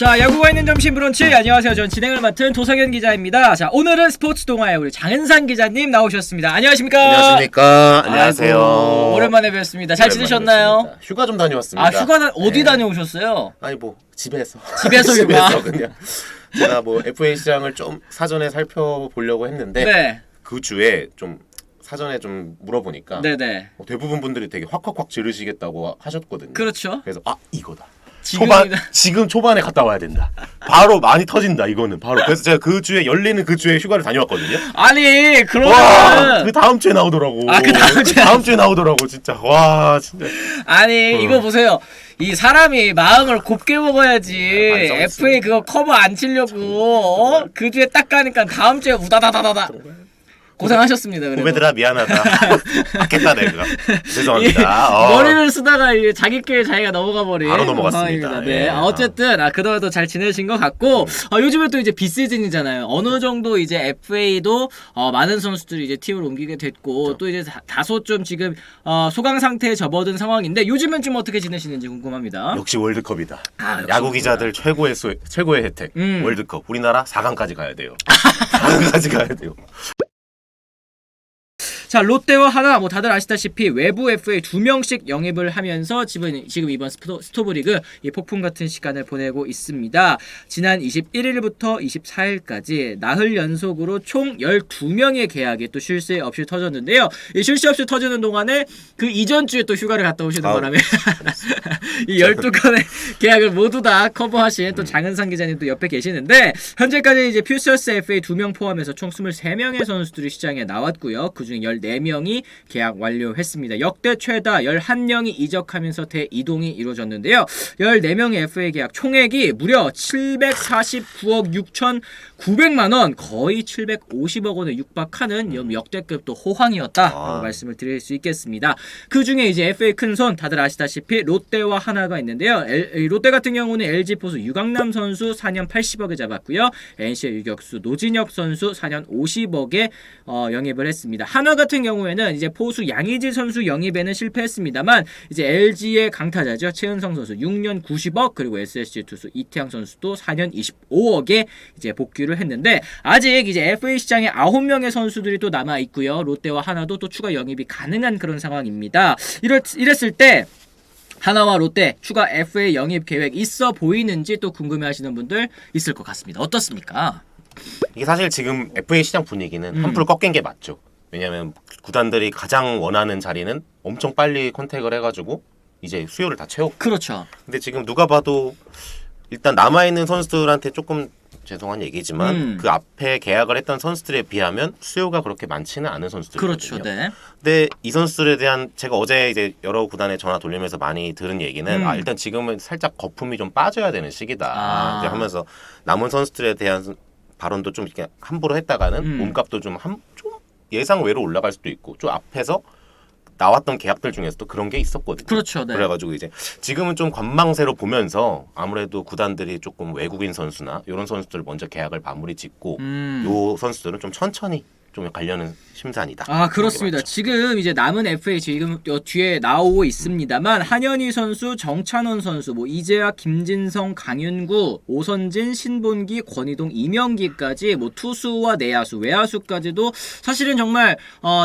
자, 야구가 있는 점심 브런치. 안녕하세요. 전 진행을 맡은 도성현 기자입니다. 자, 오늘은 스포츠 동아의 우리 장은상 기자님 나오셨습니다. 안녕하십니까? 안녕하십니까? 안녕하세요. 아이고, 오랜만에 뵙습니다. 잘 지내셨나요? 뵙습니다. 휴가 좀 다녀왔습니다. 아, 휴가는 어디 다녀오셨어요? 아니 뭐 집에서 휴가? 그냥 제가 뭐 FA 시장을 좀 사전에 살펴보려고 했는데 네. 그 주에 좀 사전에 좀 물어보니까 네네. 대부분 분들이 되게 확확확 지르시겠다고 하셨거든요. 그렇죠. 그래서 이거다. 지금이다. 지금 초반에 갔다 와야 된다. 바로 많이 터진다 이거는 바로. 그래서 제가 그 주에 열리는 그 주에 휴가를 다녀왔거든요. 아니, 와, 그러면 그 다음 주에 나오더라고. 그 다음 주에 나오더라고 진짜. 와 진짜. 아니, 이거 보세요. 이 사람이 마음을 곱게 먹어야지. FA 그거 커버 안 치려고 그 주에 딱 가니까 다음 주에 우다다다다다. 고생하셨습니다. 그래도. 후배들아 미안하다. 받겠다 내가. 죄송합니다. 머리를 쓰다가 자기 께 자기가 넘어가 버린 바로 넘어갔습니다. 상황입니다. 네. 예. 어쨌든 그동안도 잘 지내신 것 같고 요즘에 또 이제 비시즌이잖아요. 어느 정도 이제 FA도 많은 선수들이 이제 팀을 옮기게 됐고 그렇죠. 또 이제 다소 좀 지금 소강 상태에 접어든 상황인데 요즘은 좀 어떻게 지내시는지 궁금합니다. 역시 월드컵이다. 역시 야구 기자들 최고의 혜택. 월드컵. 우리나라 4강까지 가야 돼요. 4강까지 가야 돼요. 자, 롯데와 하나 다들 아시다시피 외부 FA 2명씩 영입을 하면서 지금 이번 스토브리그 이 폭풍 같은 시간을 보내고 있습니다. 지난 21일부터 24일까지 나흘 연속으로 총 12명의 계약이 또 쉴 새 없이 터졌는데요. 이 쉴 새 없이 터지는 동안에 그 이전 주에 또 휴가를 갔다 오시는 바람에 이 12건의 계약을 모두 다 커버하신 또 장은상 기자님 또 옆에 계시는데 현재까지 이제 퓨처스 FA 2명 포함해서 총 23명의 선수들이 시장에 나왔고요. 그중 14명이 계약 완료했습니다. 역대 최다 11명이 이적하면서 대이동이 이루어졌는데요. 14명의 FA 계약 총액이 무려 749억 6,900만 원, 거의 750억 원에 육박하는 역대급 또 호황이었다라고 말씀을 드릴 수 있겠습니다. 그 중에 이제 FA 큰손 다들 아시다시피 롯데와 하나가 있는데요. 롯데 같은 경우는 LG 포수 유강남 선수 4년 80억에 잡았고요. NC의 유격수 노진혁 선수 4년 50억에 영입을 했습니다. 하나 같은 경우에는 이제 포수 양의지 선수 영입에는 실패했습니다만 이제 LG의 강타자죠. 최은성 선수 6년 90억 그리고 SSG 투수 이태양 선수도 4년 25억에 이제 복귀를 했는데 아직 이제 FA 시장에 9명의 선수들이 또 남아 있고요. 롯데와 하나도 또 추가 영입이 가능한 그런 상황입니다. 이랬을 때 하나와 롯데 추가 FA 영입 계획 있어 보이는지 또 궁금해하시는 분들 있을 것 같습니다. 어떻습니까? 이게 사실 지금 FA 시장 분위기는 한풀 꺾인 게 맞죠. 왜냐하면 구단들이 가장 원하는 자리는 엄청 빨리 컨택을 해가지고 이제 수요를 다 채웠고. 그렇죠. 근데 지금 누가 봐도 일단 남아있는 선수들한테 조금 죄송한 얘기지만 그 앞에 계약을 했던 선수들에 비하면 수요가 그렇게 많지는 않은 선수들이거든요. 그렇죠. 네. 근데 이 선수들에 대한 제가 어제 이제 여러 구단에 전화 돌리면서 많이 들은 얘기는 일단 지금은 살짝 거품이 좀 빠져야 되는 시기다. 이제 하면서 남은 선수들에 대한 발언도 좀 이렇게 함부로 했다가는 몸값도 좀 예상 외로 올라갈 수도 있고 좀 앞에서 나왔던 계약들 중에서도 그런 게 있었거든요. 그렇죠. 네. 그래가지고 이제 지금은 좀 관망세로 보면서 아무래도 구단들이 조금 외국인 선수나 이런 선수들 먼저 계약을 마무리 짓고 요 선수들은 좀 천천히 좀 가려는 심산이다. 그렇습니다. 지금 이제 남은 FA 지금 뒤에 나오고 있습니다만 한현희 선수, 정찬원 선수, 이재학, 김진성, 강윤구, 오선진, 신본기, 권희동, 이명기까지 투수와 내야수, 외야수까지도 사실은 정말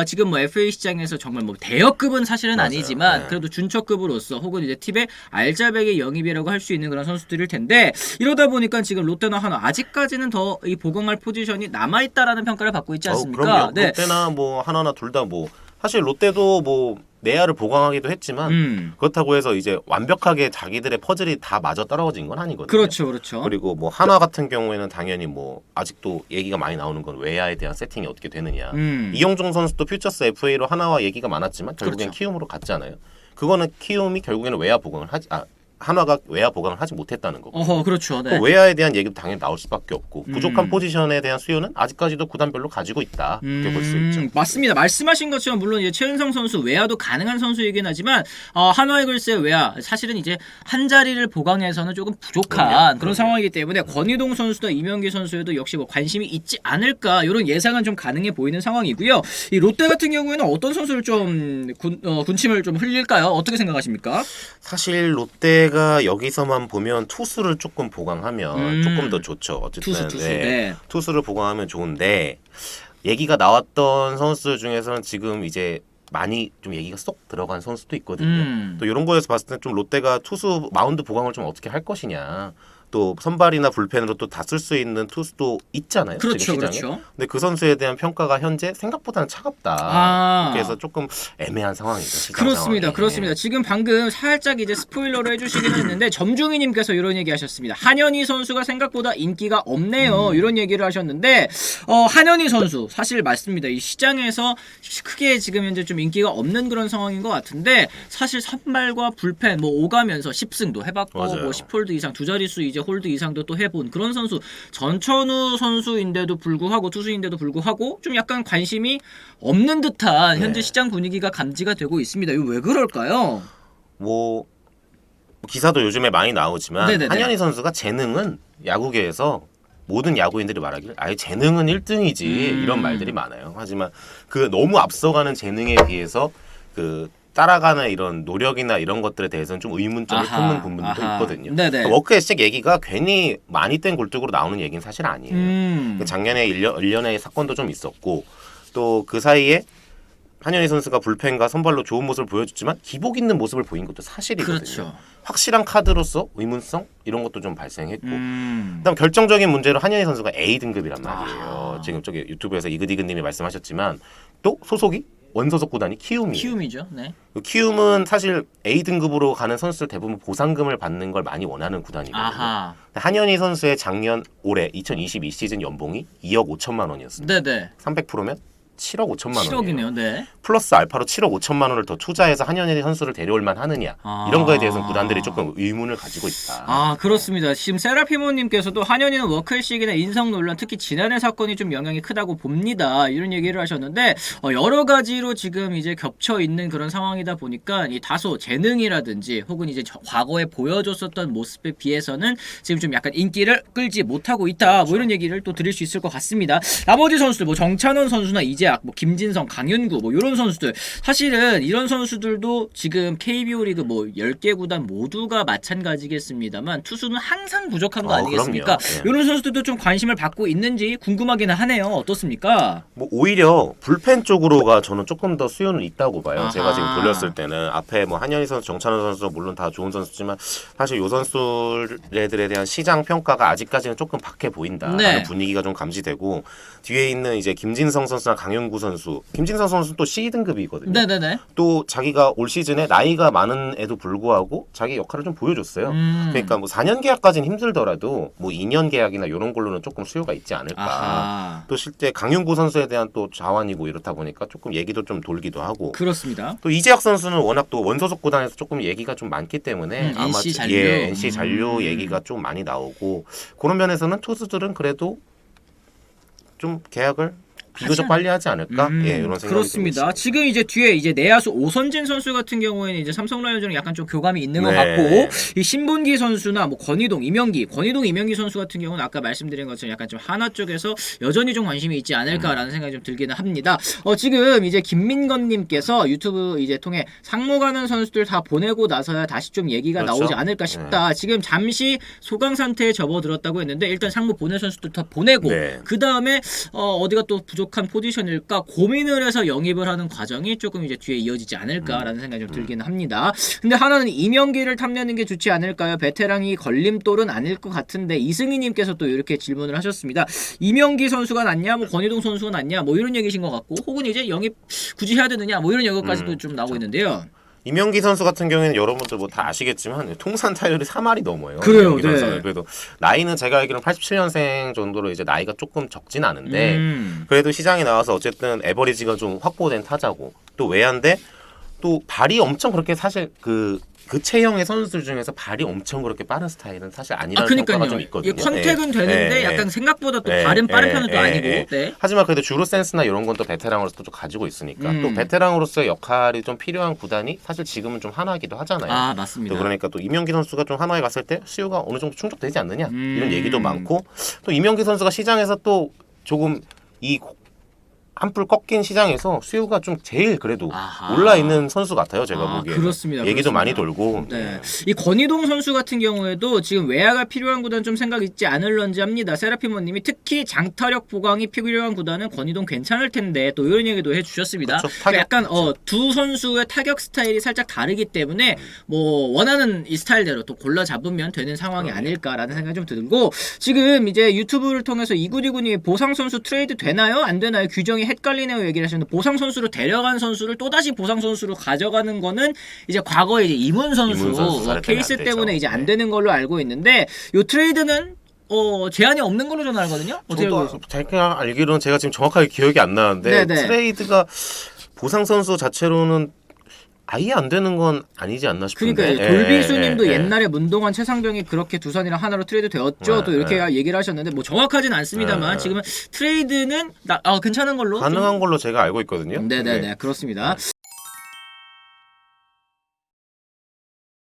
지금 FA 시장에서 정말 대여급은 사실은 맞아요. 아니지만 네. 그래도 준척급으로서 혹은 이제 팀의 알짜배기 영입이라고 할 수 있는 그런 선수들일 텐데 이러다 보니까 지금 롯데나 하나 아직까지는 더 이 보강할 포지션이 남아 있다라는 평가를 받고 있지 않습니까? 그럼요. 네. 롯데나 하나나 둘 다 사실 롯데도 내야를 보강하기도 했지만 그렇다고 해서 이제 완벽하게 자기들의 퍼즐이 다 맞아 떨어진 건 아니거든요. 그렇죠. 그리고 하나 같은 경우에는 당연히 아직도 얘기가 많이 나오는 건 외야에 대한 세팅이 어떻게 되느냐. 이영종 선수도 퓨처스 FA로 하나와 얘기가 많았지만 결국엔 그렇죠. 키움으로 갔잖아요. 그거는 키움이 결국에는 외야 보강을 한화가 외야 보강을 하지 못했다는 거고. 그렇죠. 네. 외야에 대한 얘기도 당연히 나올 수밖에 없고 부족한 포지션에 대한 수요는 아직까지도 구단별로 가지고 있다. 이렇게 볼 수 있죠. 맞습니다. 말씀하신 것처럼 물론 이제 최은성 선수 외야도 가능한 선수이긴 하지만 한화 이글스의 외야 사실은 이제 한 자리를 보강해서는 조금 부족한 그런 상황이기 때문에 권희동 선수나 이명기 선수에도 역시 관심이 있지 않을까 이런 예상은 좀 가능해 보이는 상황이고요. 이 롯데 같은 경우에는 어떤 선수를 좀 군침을 좀 흘릴까요? 어떻게 생각하십니까? 사실 롯데 롯데가 여기서만 보면 투수를 조금 보강하면 조금 더 좋죠. 어쨌든 투수. 네. 투수를 보강하면 좋은데 얘기가 나왔던 선수 중에서는 지금 이제 많이 좀 얘기가 쏙 들어간 선수도 있거든요. 또 이런 거에서 봤을 때 좀 롯데가 투수 마운드 보강을 좀 어떻게 할 것이냐. 또 선발이나 불펜으로 또 다 쓸 수 있는 투수도 있잖아요. 그렇죠, 지금 시장에. 그렇죠. 근데 그 선수에 대한 평가가 현재 생각보다는 차갑다. 그래서 조금 애매한 상황이죠. 시장 그렇습니다. 상황이. 그렇습니다. 지금 방금 살짝 이제 스포일러로 해주시긴 했는데 점중희님께서 이런 얘기 하셨습니다. 한현희 선수가 생각보다 인기가 없네요. 이런 얘기를 하셨는데 한현희 선수 사실 맞습니다. 이 시장에서 크게 지금 현재 좀 인기가 없는 그런 상황인 것 같은데 사실 선발과 불펜 뭐 오가면서 10승도 해봤고 맞아요. 뭐 10홀드 이상 두 자릿수 이제 홀드 이상도 또 해본 그런 선수 전천후 선수인데도 불구하고 투수인데도 불구하고 좀 약간 관심이 없는 듯한 현재 시장 분위기가 감지가 되고 있습니다. 이거 왜 그럴까요? 뭐 기사도 요즘에 많이 나오지만 네네네. 한현희 선수가 재능은 야구계에서 모든 야구인들이 말하길 아예 재능은 1등이지 이런 말들이 많아요. 하지만 그 너무 앞서가는 재능에 비해서 그 따라가는 이런 노력이나 이런 것들에 대해서는 좀 의문점을 품는 부분도 있거든요. 그러니까 워크에식 얘기가 괜히 많이 뗀 굴뚝으로 나오는 얘기는 사실 아니에요. 작년에 일련의 사건도 좀 있었고 또 그 사이에 한현희 선수가 불펜과 선발로 좋은 모습을 보여줬지만 기복 있는 모습을 보인 것도 사실이거든요. 그렇죠. 확실한 카드로서 의문성 이런 것도 좀 발생했고 그다음 결정적인 문제로 한현희 선수가 A 등급이란 말이에요. 지금 저기 유튜브에서 이그디그님이 말씀하셨지만 또 소속이 원소속 구단이 키움이에요. 키움이죠. 네. 키움은 사실 A 등급으로 가는 선수들 대부분 보상금을 받는 걸 많이 원하는 구단이거든요. 한현희 선수의 작년 올해 2022 시즌 연봉이 2억 5천만 원이었습니다. 네네. 300%면 7억 5천만 원. 7억이네요. 네. 플러스 알파로 7억 5천만 원을 더 투자해서 한현희 선수를 데려올 만하느냐 이런 거에 대해서는 구단들이 조금 의문을 가지고 있다. 그렇습니다. 지금 세라피모님께서도 한현희는 워클식이나 인성 논란 특히 지난해 사건이 좀 영향이 크다고 봅니다. 이런 얘기를 하셨는데 여러 가지로 지금 이제 겹쳐 있는 그런 상황이다 보니까 이 다소 재능이라든지 혹은 이제 과거에 보여줬었던 모습에 비해서는 지금 좀 약간 인기를 끌지 못하고 있다. 뭐 이런 얘기를 또 드릴 수 있을 것 같습니다. 나머지 선수들 뭐 정찬원 선수나 이재학, 뭐 김진성, 강윤구 뭐 이런 선수들 사실은 이런 선수들도 지금 KBO 리그 뭐 10개 구단 모두가 마찬가지겠습니다만 투수는 항상 부족한 거 아니겠습니까? 이런 선수들도 좀 관심을 받고 있는지 궁금하기는 하네요. 어떻습니까? 뭐 오히려 불펜 쪽으로가 저는 조금 더 수요는 있다고 봐요. 제가 지금 돌렸을 때는 앞에 뭐 한현희 선수, 정찬원 선수 물론 다 좋은 선수지만 사실 요 선수들에 대한 시장 평가가 아직까지는 조금 박해 보인다라는 분위기가 좀 감지되고 뒤에 있는 이제 김진성 선수나 강윤구 선수, 김진성 선수 또 C 등급이거든요. 네네네. 또 자기가 올 시즌에 나이가 많은 애도 불구하고 자기 역할을 좀 보여줬어요. 그러니까 뭐 4년 계약까지는 힘들더라도 뭐 2년 계약이나 이런 걸로는 조금 수요가 있지 않을까. 또 실제 강윤구 선수에 대한 또 자완이고 이렇다 보니까 조금 얘기도 좀 돌기도 하고. 그렇습니다. 또 이재학 선수는 워낙 또 원소속 구단에서 조금 얘기가 좀 많기 때문에 아마 NC 잔류, NC 잔류 얘기가 좀 많이 나오고 그런 면에서는 투수들은 그래도 좀 계약을 비교적 빨리 하지 않을까? 이런 생각이 그렇습니다. 지금 이제 뒤에 이제 내야수 오선진 선수 같은 경우에는 이제 삼성 라이온즈랑 약간 좀 교감이 있는 것 같고 이 신본기 선수나 뭐 권희동, 이명기 선수 같은 경우는 아까 말씀드린 것처럼 약간 좀 하나 쪽에서 여전히 좀 관심이 있지 않을까라는 생각이 좀 들기는 합니다. 지금 이제 김민건님께서 유튜브 이제 통해 상무 가는 선수들 다 보내고 나서야 다시 좀 얘기가 나오지 않을까 싶다. 지금 잠시 소강 상태에 접어들었다고 했는데 일단 상무 보낼 선수들 다 보내고 그 다음에 어디가 또 부족한 포지션일까 고민을 해서 영입을 하는 과정이 조금 이제 뒤에 이어지지 않을까라는 생각이 좀 들기는 합니다. 근데 하나는 이명기를 탐내는 게 좋지 않을까요? 베테랑이 걸림돌은 아닐 것 같은데 이승희님께서 또 이렇게 질문을 하셨습니다. 이명기 선수가 낫냐, 뭐 권희동 선수가 낫냐, 뭐 이런 얘기신 것 같고, 혹은 이제 영입 굳이 해야 되느냐, 뭐 이런 얘기까지도 좀 나오고 있는데요. 이명기 선수 같은 경우에는 여러분들 뭐 다 아시겠지만 통산 타율이 3할이 넘어요. 그래요. 그래도 나이는 제가 알기로는 87년생 정도로 이제 나이가 조금 적진 않은데 그래도 시장에 나와서 어쨌든 에버리지가 좀 확보된 타자고 또 외야인데 또 발이 엄청 그렇게 사실 그 체형의 선수들 중에서 발이 엄청 그렇게 빠른 스타일은 사실 아니라는 평가가 좀 있거든요. 컨택은 되는데 약간 생각보다 또 발은 빠른 편은 또 아니고. 하지만 그래도 주루 센스나 이런 건 또 베테랑으로서 또 가지고 있으니까 또 베테랑으로서의 역할이 좀 필요한 구단이 사실 지금은 좀 하나이기도 하잖아요. 맞습니다. 또 그러니까 또 이명기 선수가 좀 하나에 갔을 때 수요가 어느 정도 충족되지 않느냐 이런 얘기도 많고 또 이명기 선수가 시장에서 또 조금 이 한풀 꺾인 시장에서 수요가 좀 제일 그래도 아하. 올라 있는 선수 같아요. 제가 보기에. 그렇습니다. 얘기도 그렇습니다. 많이 돌고. 네. 이 권희동 선수 같은 경우에도 지금 외야가 필요한 구단 좀 생각 있지 않을런지 합니다. 세라피모님이 특히 장타력 보강이 필요한 구단은 권희동 괜찮을 텐데 또 이런 얘기도 해주셨습니다. 그렇죠. 그러니까 약간 두 선수의 타격 스타일이 살짝 다르기 때문에 뭐 원하는 이 스타일대로 또 골라 잡으면 되는 상황이 아닐까라는 생각이 좀 들고 지금 이제 유튜브를 통해서 이구리군이 보상 선수 트레이드 되나요? 안 되나요? 규정이 헷갈리네요 얘기를 하셨는데 보상 선수로 데려간 선수를 또다시 보상 선수로 가져가는 거는 이제 과거에 이제 이문 선수 케이스 때문에 이제 안 되는 걸로 알고 있는데 요 트레이드는 제한이 없는 걸로 저는 알거든요. 어떻게 알고 계세요? 제가 알기로는 제가 지금 정확하게 기억이 안 나는데 네네. 트레이드가 보상 선수 자체로는 아예 안 되는 건 아니지 않나 싶은데. 그러니까 돌비수님도 옛날에 문동환 최상병이 그렇게 두산이랑 하나로 트레이드 되었죠. 또 이렇게 얘기를 하셨는데 뭐 정확하지는 않습니다만 지금은 트레이드는 괜찮은 걸로 가능한 걸로 제가 알고 있거든요. 네네네 그렇습니다.